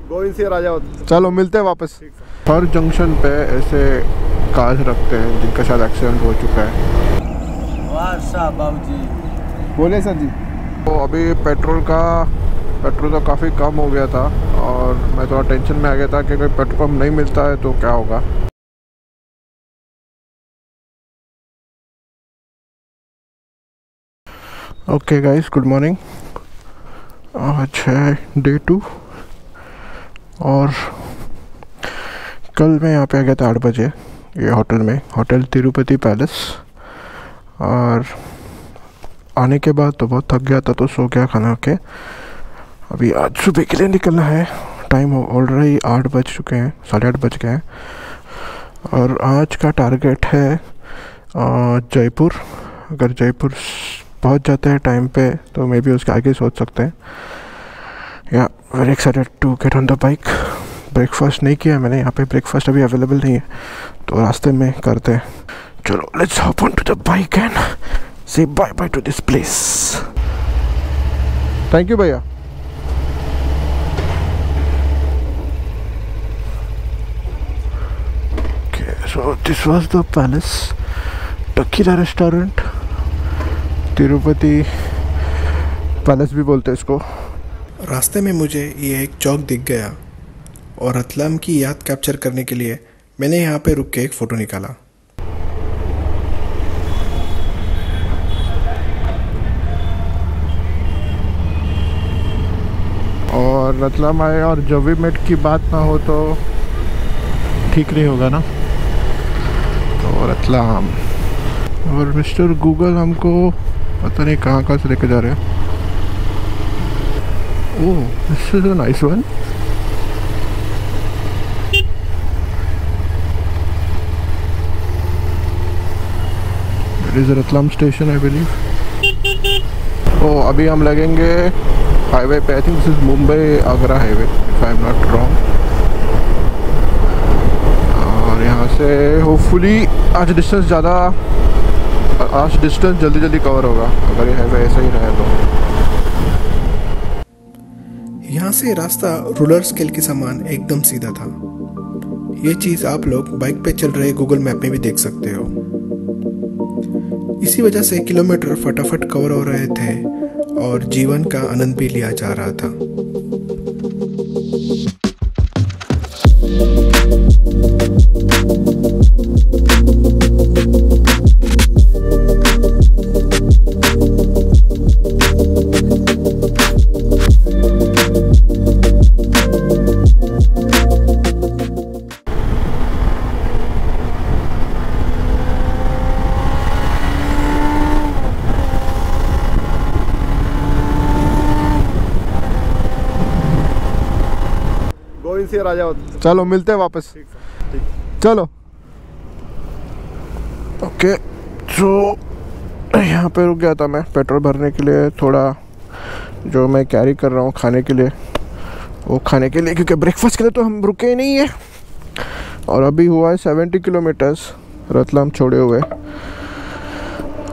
गोविंद सिंह राजा। चलो मिलते हैं वापस। हर जंक्शन पे ऐसे कार्स रखते हैं जिनका शायद एक्सीडेंट हो चुका है। वाह साहब बाबूजी। बोले सर जी। तो अभी पेट्रोल तो काफ़ी कम हो गया था और मैं थोड़ा टेंशन में आ गया था कि कोई पेट्रोल पंप नहीं मिलता है तो क्या होगा। Okay guys, good morning. आज है डे 2 और कल मैं यहाँ पे आ गया था 8 बजे ये होटल तिरुपति पैलेस, और आने के बाद तो बहुत थक गया था तो सो गया खाना के। अभी आज सुबह के लिए निकलना है। टाइम ऑलरेडी 8 बज चुके हैं, 8:30 बज गए हैं और आज का टारगेट है जयपुर। अगर जयपुर पहुंच जाते हैं टाइम पे तो मे बी उसके आगे सोच सकते हैं। या very excited to get on the bike. Breakfast नहीं किया मैंने, यहाँ पे ब्रेकफास्ट अभी अवेलेबल नहीं है तो रास्ते में करते हैं। चलो let's hop on to the bike and say bye bye to this place. Thank you भैया। So this was the palace, टकीरा रेस्टोरेंट, तिरुपति पैलेस भी बोलते हैं इसको। रास्ते में मुझे ये एक चौक दिख गया और रतलाम की याद कैप्चर करने के लिए मैंने यहाँ पे रुक के एक फ़ोटो निकाला। और रतलाम आए और जोवीमेट की बात ना हो तो ठीक नहीं होगा ना। तो रतलाम और मिस्टर गूगल हमको पता नहीं कहाँ से लेके जा रहे हैं। Oh, this is a nice one. It is Ratlam station I believe. तो अभी हम लगेंगे हाईवे पे। I think this is Mumbai Agra highway if I am not wrong. और यहाँ से होपफुली आज डिस्टेंस जल्दी कवर होगा अगर ये हाईवे ऐसा ही रहे तो। यहाँ से रास्ता रूलर स्केल के समान एकदम सीधा था। ये चीज़ आप लोग बाइक पे चल रहे गूगल मैप में भी देख सकते हो। इसी वजह से किलोमीटर फटाफट कवर हो रहे थे और जीवन का आनंद भी लिया जा रहा था। गोविंद सिंह राजा। चलो मिलते हैं वापस। चलो ओके। तो यहाँ पे रुक गया था मैं पेट्रोल भरने के लिए। थोड़ा जो मैं कैरी कर रहा हूँ खाने के लिए वो खाने के लिए, क्योंकि ब्रेकफास्ट के लिए तो हम रुके ही नहीं है। और अभी हुआ है 70 किलोमीटर्स रतलाम छोड़े हुए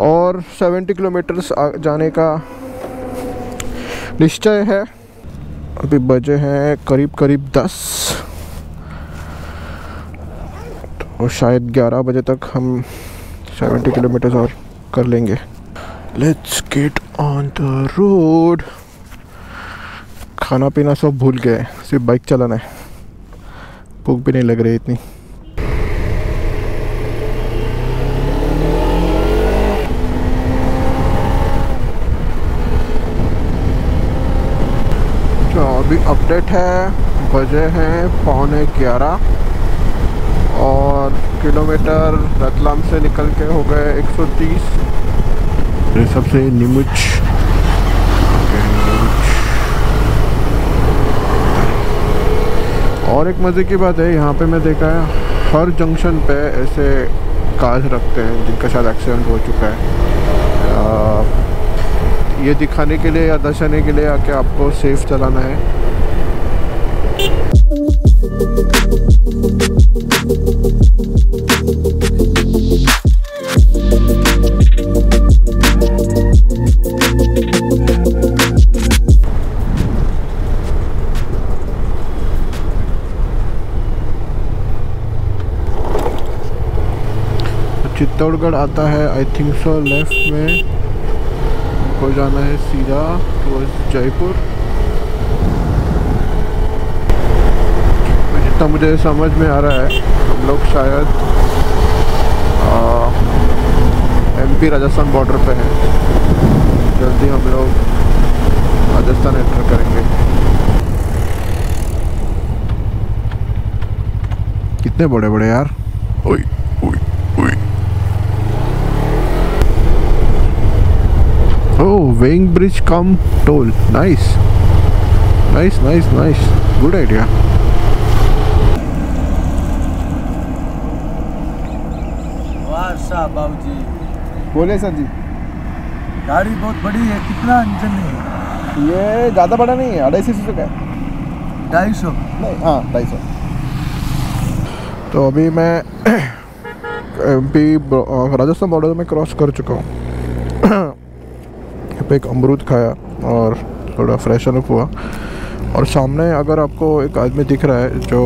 और 70 किलोमीटर्स जाने का निश्चय है। अभी बजे हैं करीब 10 तो शायद 11 बजे तक हम 70 किलोमीटर्स और कर लेंगे। Let's get on the road. खाना पीना सब भूल गए, सिर्फ बाइक चलाना है। भूख भी नहीं लग रही इतनी। तो अभी अपडेट है, बजे हैं 11:15 और किलोमीटर रतलाम से निकल के हो गए 130। ये सबसे नीमुच। और एक मज़े की बात है, यहाँ पे मैं देखा है हर जंक्शन पे ऐसे कार्स रखते हैं जिनका शायद एक्सीडेंट हो चुका है। ये दिखाने के लिए या दर्शाने के लिए कि आपको सेफ चलाना है। चित्तौड़गढ़ आता है आई थिंक सो लेफ्ट में, को जाना है सीधा टुवर्ड्स जयपुर। जितना मुझे समझ में आ रहा है हम लोग शायद MP राजस्थान बॉर्डर पे हैं। जल्दी हम लोग राजस्थान एंटर करेंगे। कितने बड़े बड़े यार। ओए ओए ओए। Oh, weighing bridge cum toll. Nice nice nice nice, good idea. बाबूजी बोले सर जी। गाड़ी बहुत बड़ी है, कितना इंजन है? ये ज़्यादा बड़ा नहीं है, 250 cc का है। 250? नहीं, हाँ 250। तो अभी मैं MP राजस्थान बॉर्डर में क्रॉस कर चुका हूँ। यहाँ पे एक अमरूद खाया और थोड़ा फ्रेशन अप हुआ। और सामने अगर आपको एक आदमी दिख रहा है जो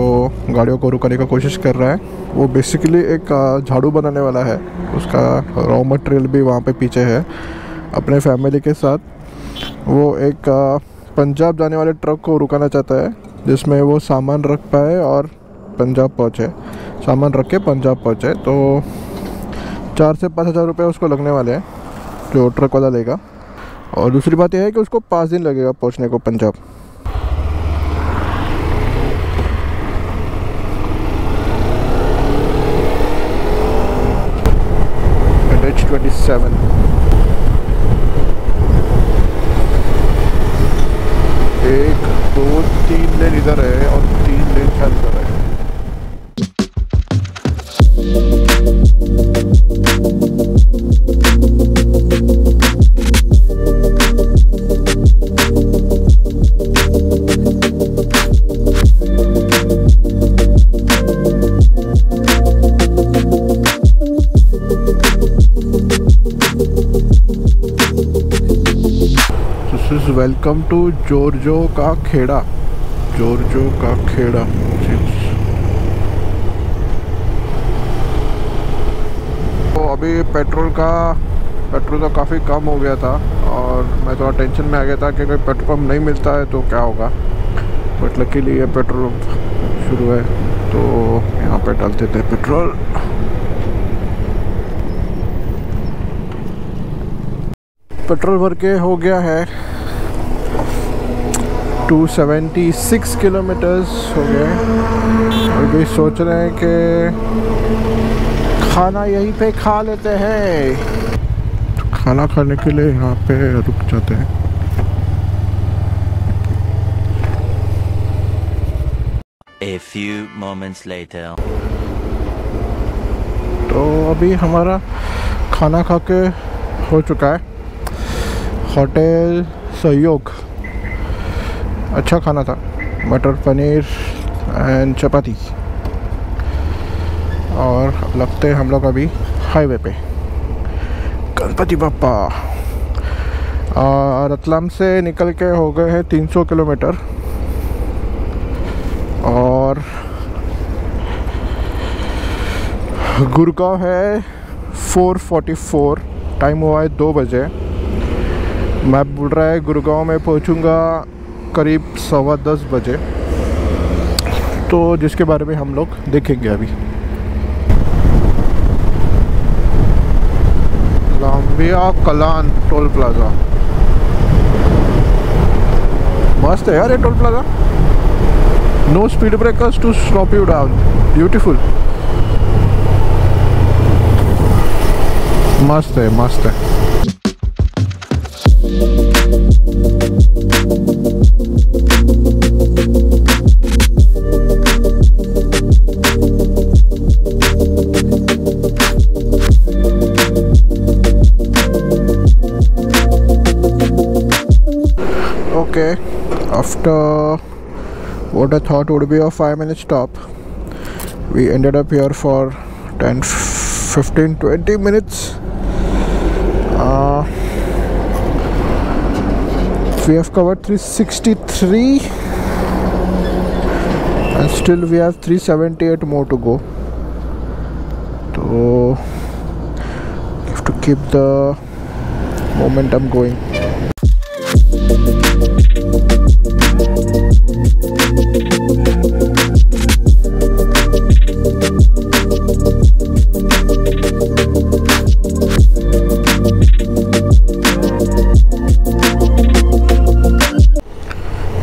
गाड़ियों को रुकाने का कोशिश कर रहा है, वो बेसिकली एक झाड़ू बनाने वाला है। उसका रॉ मटेरियल भी वहाँ पे पीछे है। अपने फैमिली के साथ वो एक पंजाब जाने वाले ट्रक को रुकाना चाहता है, जिसमें वो सामान रख पाए और पंजाब पहुँचे, सामान रख के पंजाब पहुँचे। तो 4 से 5 हज़ार रुपये उसको लगने वाले हैं, जो ट्रक वाला लेगा। और दूसरी बात यह है कि उसको 5 दिन लगेगा पहुँचने को पंजाब। H27 1 2 3 लेन इधर है और 3 लेन शायद इधर है। वेलकम टू जोरजो का खेड़ा। जोरजो का खेड़ा। तो अभी पेट्रोल तो काफ़ी कम हो गया था और मैं थोड़ा टेंशन में आ गया था कि कोई पेट्रोल पंप नहीं मिलता है तो क्या होगा। बट लकीली ये पेट्रोल पंप शुरू है तो यहाँ पे डालते थे पेट्रोल। पेट्रोल भर के हो गया है 276 किलोमीटर्स हो गए। अभी सोच रहे हैं कि खाना यहीं पे खा लेते हैं, तो खाना खाने के लिए यहाँ पे रुक जाते हैं। A few moments later. तो अभी हमारा खाना खा के हो चुका है। होटल सहयोग, अच्छा खाना था, मटर पनीर एंड चपाती। और लगते हैं हम लोग अभी हाईवे पे। गणपति बाप्पा। रतलाम से निकल के हो गए हैं 300 किलोमीटर और गुड़गांव है 4:44, टाइम हुआ है 2 बजे। मैप बोल रहा है गुड़गांव में पहुंचूंगा करीब 10:15 बजे, तो जिसके बारे में हम लोग देखेंगे अभी। लांबिया कलान टोल प्लाजा, मस्त है यार ये toll plaza. No speed breakers to stop you down, beautiful, मस्त है मस्त है। Okay, after what I thought would be a 5-minute stop, we ended up here for 10, 15, 20 minutes. We have covered 363 and still we have 378 more to go. तो keep the momentum going.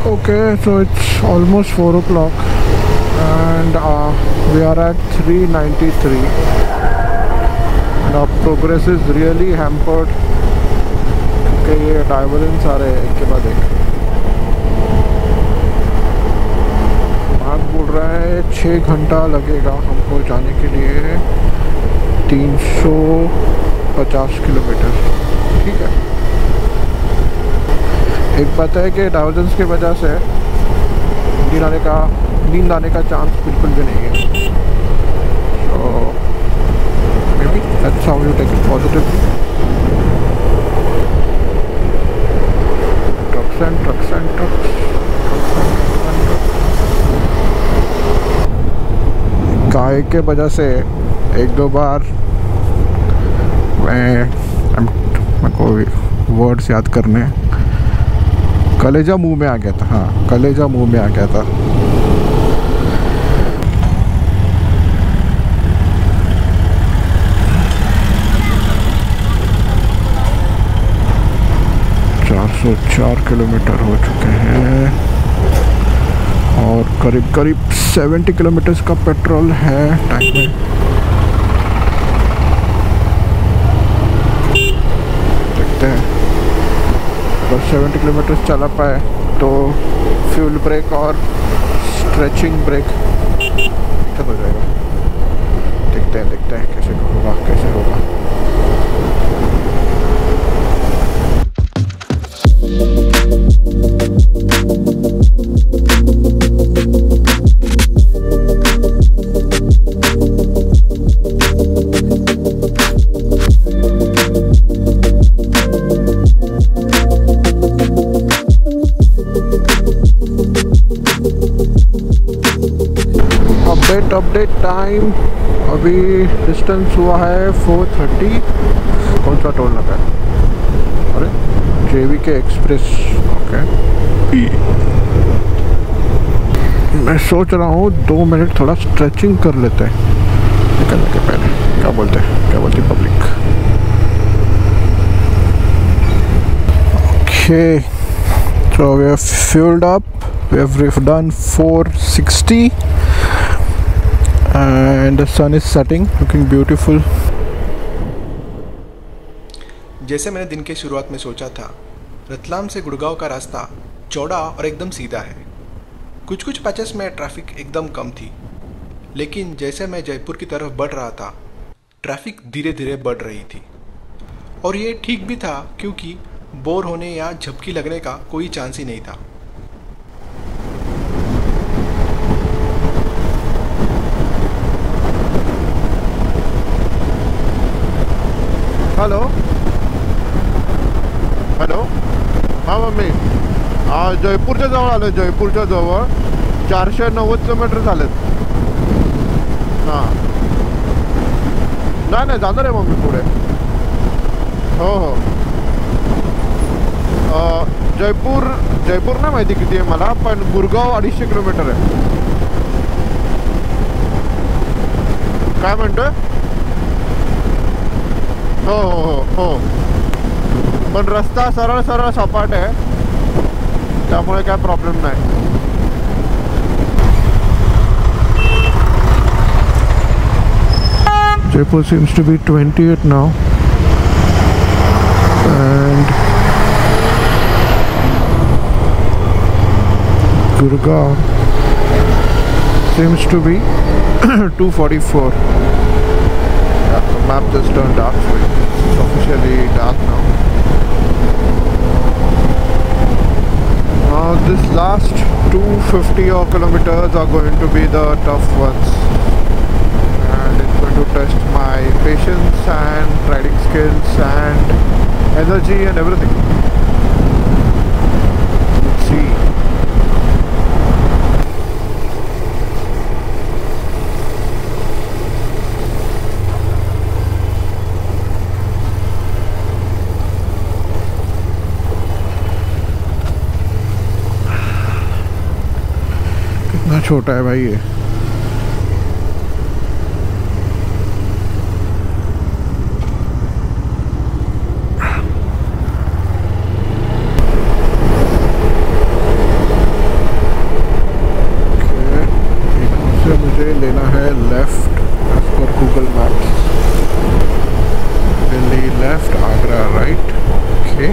Okay, so it's almost 4 o'clock and we are at 393 and our progress is really hampered क्योंकि ये divergence आ रहे हैं एक के बाद एक। Mark बोल रहा है 6 घंटा लगेगा हमको जाने के लिए 350 किलोमीटर। ठीक है, एक बात है कि डाइवर्जेंस की वजह से नींद आने का चांस बिल्कुल भी नहीं है। So maybe that's how you take it positively. Trucks and trucks and trucks. गाय के वजह से एक दो बार मैं को वर्ड्स याद करने, कलेजा मुंह में आ गया था। हाँ, कलेजा मुंह में आ गया था। तो 4 किलोमीटर हो चुके हैं और करीब करीब 70 किलोमीटर्स का पेट्रोल है टैंक में। देखते हैं अगर 70 किलोमीटर चला पाए तो फ्यूल ब्रेक और स्ट्रेचिंग ब्रेक खत्म हो जाएगा। देखते हैं कैसे होगा। अपडेट टाइम अभी डिस्टेंस हुआ है 430। कौन सा टोल लगा है? अरे JVK एक्सप्रेस। ओके, मैं सोच रहा हूँ 2 मिनट थोड़ा स्ट्रेचिंग कर लेते हैं निकलने के पहले। क्या बोलती public? Okay, so we have fueled up, we have done 460 and the sun is setting, looking beautiful. जैसे मैंने दिन के शुरुआत में सोचा था, रतलाम से गुड़गांव का रास्ता चौड़ा और एकदम सीधा है। कुछ पैचेस में ट्रैफिक एकदम कम थी, लेकिन जैसे मैं जयपुर की तरफ बढ़ रहा था, ट्रैफिक धीरे धीरे बढ़ रही थी। और ये ठीक भी था क्योंकि बोर होने या झपकी लगने का कोई चांस ही नहीं था। हॅलो हां मम्मी, जयपूरच्या जवळ आलं। जयपूरच्या जवळ 490 किलोमीटर झालेत। हां, नाही जाणार आहे मम्मी पुढे। हो जयपूर नाही माहिती किती आहे मला, पण गुरगाव 250 किलोमीटर आहे। काय म्हणतोय? हो पण रस्ता सरळ सपाट आहे, त्यामुळे काय प्रॉब्लेम नाही। Jaipur seems to be 28 now and Gurgaon seems to be 244. Yeah, the map just turned dark, so it's officially dark now. Now this last 250 kilometers are going to be the tough ones, and it's going to test my patience and riding skills and energy and everything. Let's see. कितना छोटा है भाई ये। मुझे लेना है left as per Google Maps. Delhi left, Agra right. Okay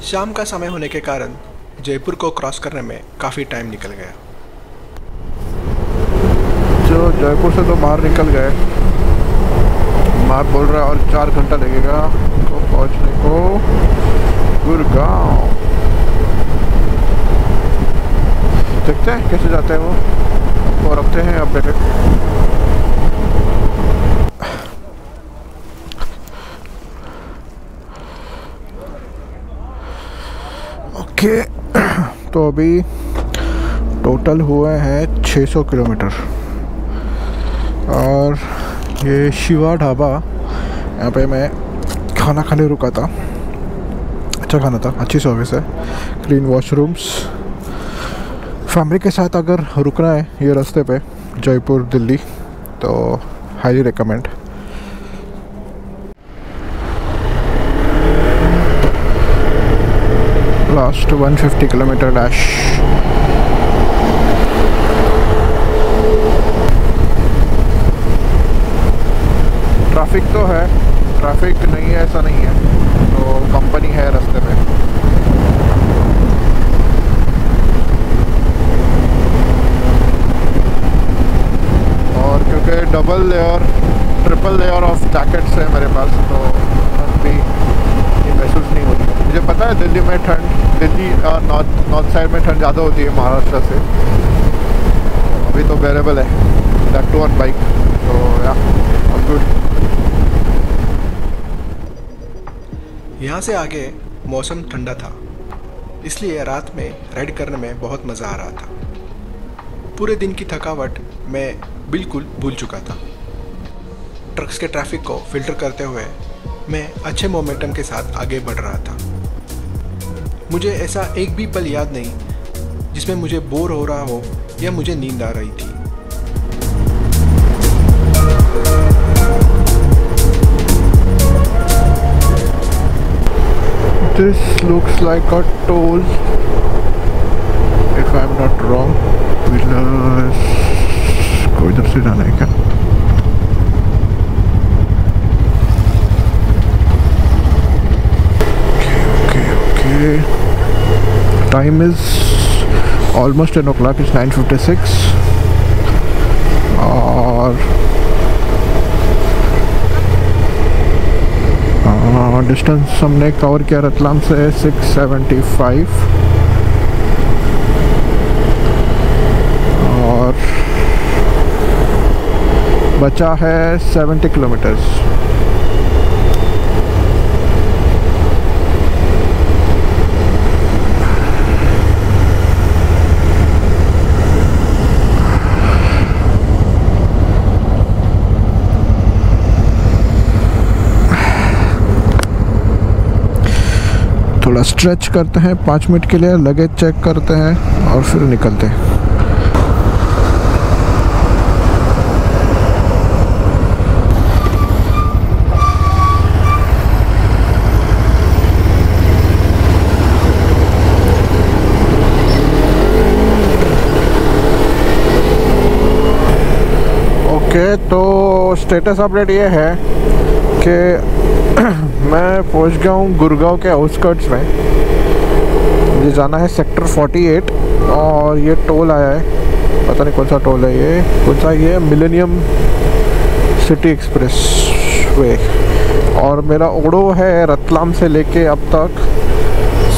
शाम का समय होने के कारण जयपुर को क्रॉस करने में काफ़ी टाइम निकल गया। जो जयपुर से तो बाहर निकल गए, मैप बोल रहा है और 4 घंटा लगेगा तो पहुंचने को गुड़गांव। देखते हैं कैसे जाते हैं वो और रखते हैं अपडेटेड। ओके तो अभी टोटल हुए हैं 600 किलोमीटर और ये शिवा ढाबा, यहाँ पे मैं खाना खाने रुका था। अच्छा खाना था, अच्छी सर्विस है, क्लीन वॉशरूम्स। फैमिली के साथ अगर रुकना है ये रास्ते पे जयपुर दिल्ली तो highly recommend. Last 150 kilometre dash. Traffic तो है, ट्रैफिक नहीं है ऐसा नहीं है, तो कंपनी है रास्ते में। और क्योंकि double layer triple layer of jackets है मेरे पास तो अभी ये महसूस नहीं होती। मुझे पता है दिल्ली में ठंड, दिल्ली नॉर्थ साइड में ठंड ज़्यादा होती है महाराष्ट्र से। अभी तो बेरेबल है, दैट टू ऑन बाइक, तो या गुड। यहाँ से आगे मौसम ठंडा था, इसलिए रात में राइड करने में बहुत मज़ा आ रहा था। पूरे दिन की थकावट मैं बिल्कुल भूल चुका था। ट्रक्स के ट्रैफिक को फिल्टर करते हुए मैं अच्छे मोमेंटम के साथ आगे बढ़ रहा था। मुझे ऐसा एक भी पल याद नहीं जिसमें मुझे बोर हो रहा हो या मुझे नींद आ रही थी। This looks like a toll, if I'm not wrong. को इधर से जाना है क्या? Okay. Time is almost 10 o'clock. It's 9:56. और डिस्टेंस हमने कवर किया रतलाम से 675 और बचा है 70 किलोमीटर्स। थोड़ा स्ट्रेच करते हैं 5 मिनट के लिए, लगेज चेक करते हैं और फिर निकलते हैं। ओके तो स्टेटस अपडेट ये है कि मैं पहुंच गया हूँ गुड़गांव के आउटस्कर्ट्स में। मुझे जाना है सेक्टर 48 और ये टोल आया है, पता नहीं कौन सा टोल है ये, कौन सा ये मिलेनियम सिटी एक्सप्रेस वे। और मेरा ओडो है रतलाम से लेके अब तक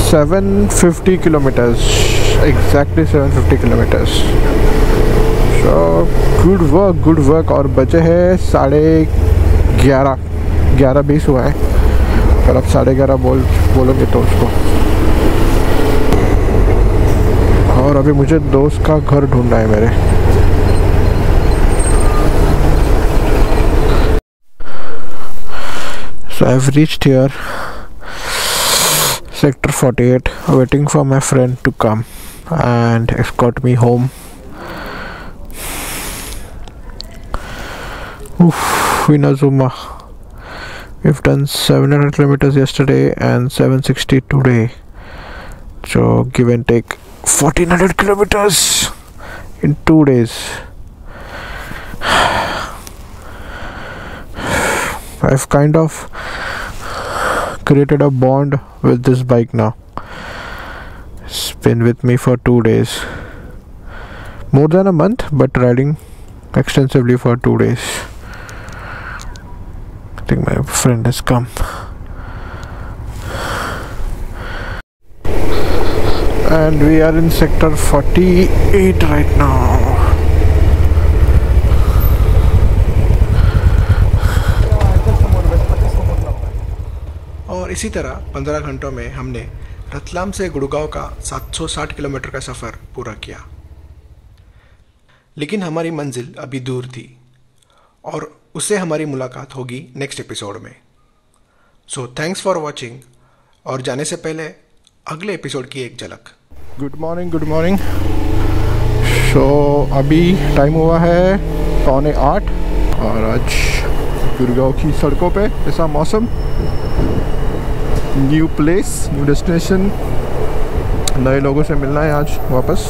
750 kilometres, exactly 750 kilometres. So good work. और बचे है 11:20 हुआ है, पर अब 11:30 बोलोगे तो उसको। और अभी मुझे दोस्त का घर ढूंढना है मेरे। I've reached here, sector 48, waiting for my friend to come and escort me home. In Azuma, we've done 700 kilometers yesterday and 760 today, so give and take 1400 kilometers in 2 days. I've kind of created a bond with this bike now. It's been with me for 2 days, more than a month, but riding extensively for 2 days. I think my friend has come. And we are in sector 48 right now. और इसी तरह 15 घंटों में हमने रतलाम से गुड़गांव का 760 kilometre का सफ़र पूरा किया। लेकिन हमारी मंजिल अभी दूर थी और उससे हमारी मुलाकात होगी नेक्स्ट एपिसोड में। So thanks for watching. और जाने से पहले अगले एपिसोड की एक झलक। Good morning. सो अभी टाइम हुआ है 7:45 और आज गुड़गांव की सड़कों पे ऐसा मौसम, न्यू प्लेस, न्यू डेस्टिनेशन, नए लोगों से मिलना है आज वापस।